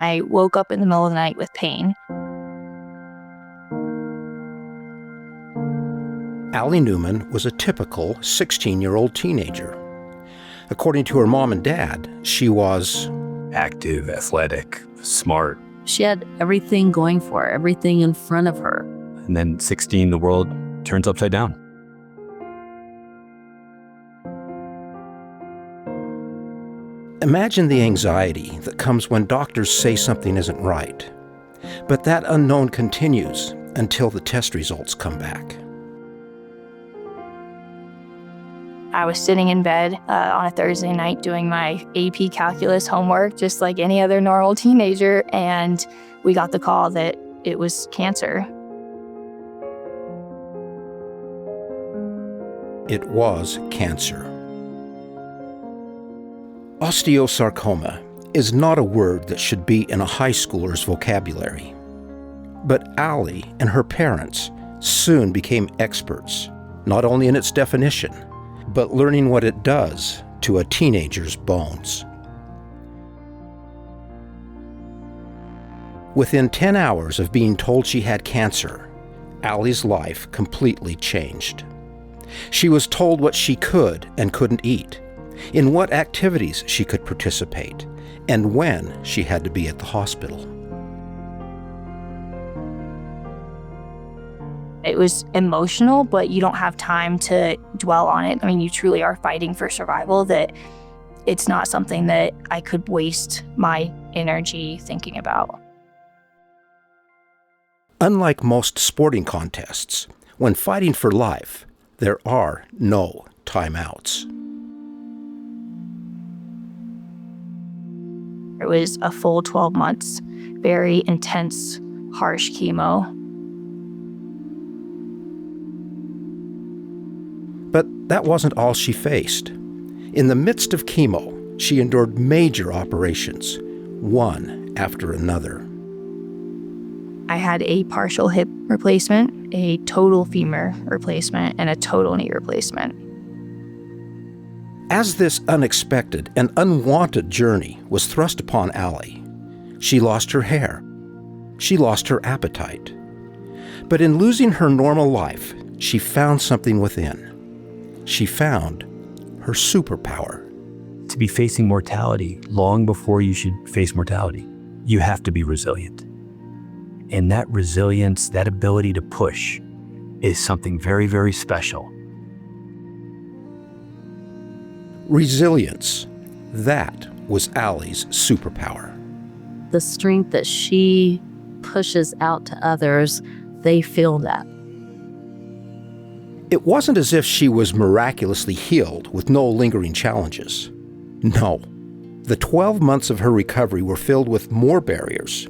I woke up in the middle of the night with pain. Allie Newman was a typical 16-year-old teenager. According to her mom and dad, she was active, athletic, smart. She had everything going for her, everything in front of her. And then 16, the world turns upside down. Imagine the anxiety that comes when doctors say something isn't right. But that unknown continues until the test results come back. I was sitting in bed on a Thursday night doing my AP calculus homework, just like any other normal teenager, and we got the call that it was cancer. It was cancer. Osteosarcoma is not a word that should be in a high schooler's vocabulary. But Allie and her parents soon became experts, not only in its definition, but learning what it does to a teenager's bones. Within 10 hours of being told she had cancer, Allie's life completely changed. She was told what she could and couldn't eat, in what activities she could participate, and when she had to be at the hospital. It was emotional, but you don't have time to dwell on it. I mean, you truly are fighting for survival, that it's not something that I could waste my energy thinking about. Unlike most sporting contests, when fighting for life, there are no timeouts. It was a full 12 months, very intense, harsh chemo. But that wasn't all she faced. In the midst of chemo, she endured major operations, one after another. I had a partial hip replacement, a total femur replacement, and a total knee replacement. As this unexpected and unwanted journey was thrust upon Allie, she lost her hair. She lost her appetite. But in losing her normal life, she found something within. She found her superpower. To be facing mortality long before you should face mortality, you have to be resilient. And that resilience, that ability to push, is something very, very special. Resilience. That was Allie's superpower. The strength that she pushes out to others, they feel that. It wasn't as if she was miraculously healed with no lingering challenges. No. The 12 months of her recovery were filled with more barriers.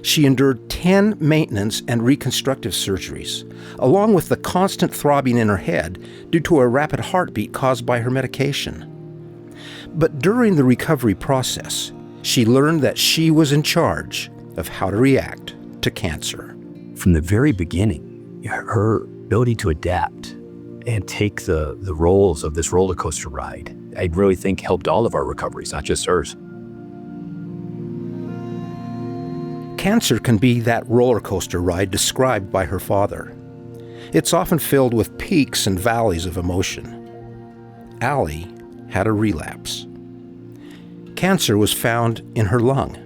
She endured 10 maintenance and reconstructive surgeries, along with the constant throbbing in her head due to a rapid heartbeat caused by her medication. But during the recovery process, she learned that she was in charge of how to react to cancer. From the very beginning, her ability to adapt and take the roles of this roller coaster ride, I really think helped all of our recoveries, not just hers. Cancer can be that roller coaster ride described by her father. It's often filled with peaks and valleys of emotion. Allie had a relapse. Cancer was found in her lung.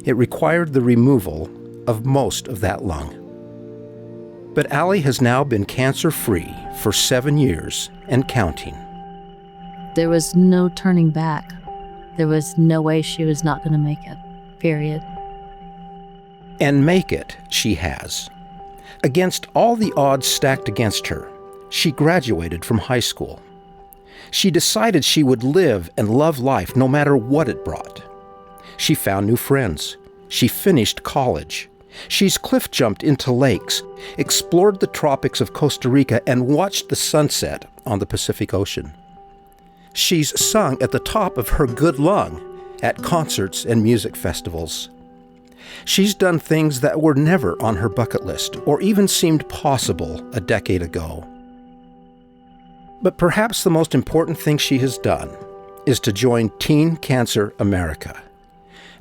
It required the removal of most of that lung. But Allie has now been cancer-free for 7 years and counting. There was no turning back. There was no way she was not going to make it, period. And make it she has. Against all the odds stacked against her, she graduated from high school. She decided she would live and love life no matter what it brought. She found new friends. She finished college. She's cliff jumped into lakes, explored the tropics of Costa Rica, and watched the sunset on the Pacific Ocean. She's sung at the top of her good lung at concerts and music festivals. She's done things that were never on her bucket list or even seemed possible a decade ago. But perhaps the most important thing she has done is to join Teen Cancer America,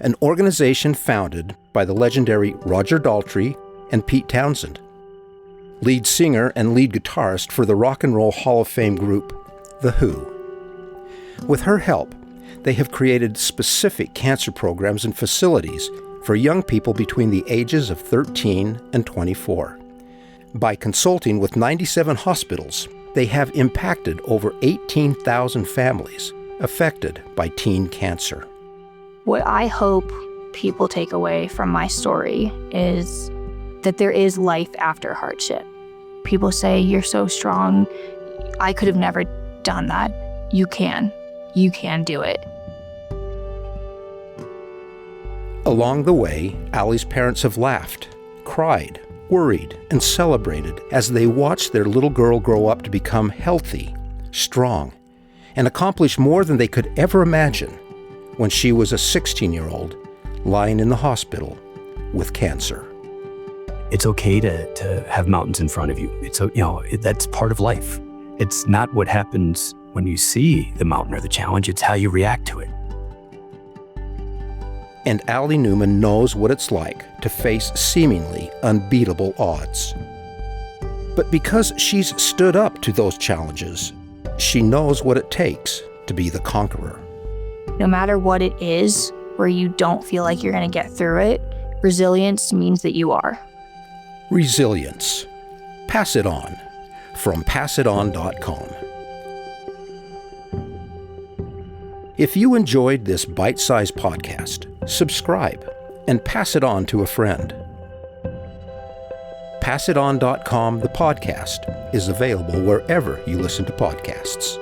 an organization founded by the legendary Roger Daltrey and Pete Townshend, lead singer and lead guitarist for the Rock and Roll Hall of Fame group, The Who. With her help, they have created specific cancer programs and facilities for young people between the ages of 13 and 24. By consulting with 97 hospitals, they have impacted over 18,000 families affected by teen cancer. What I hope people take away from my story is that there is life after hardship. People say, "You're so strong. I could have never done that." You can. You can do it. Along the way, Allie's parents have laughed, cried, worried, and celebrated as they watched their little girl grow up to become healthy, strong, and accomplish more than they could ever imagine when she was a 16-year-old lying in the hospital with cancer. It's okay to have mountains in front of you. That's part of life. It's not what happens when you see the mountain or the challenge, it's how you react to it. And Allie Newman knows what it's like to face seemingly unbeatable odds. But because she's stood up to those challenges, she knows what it takes to be the conqueror. No matter what it is, where you don't feel like you're going to get through it, resilience means that you are. Resilience. Pass It On from passiton.com. If you enjoyed this bite-sized podcast, subscribe and pass it on to a friend. Passiton.com, the podcast, is available wherever you listen to podcasts.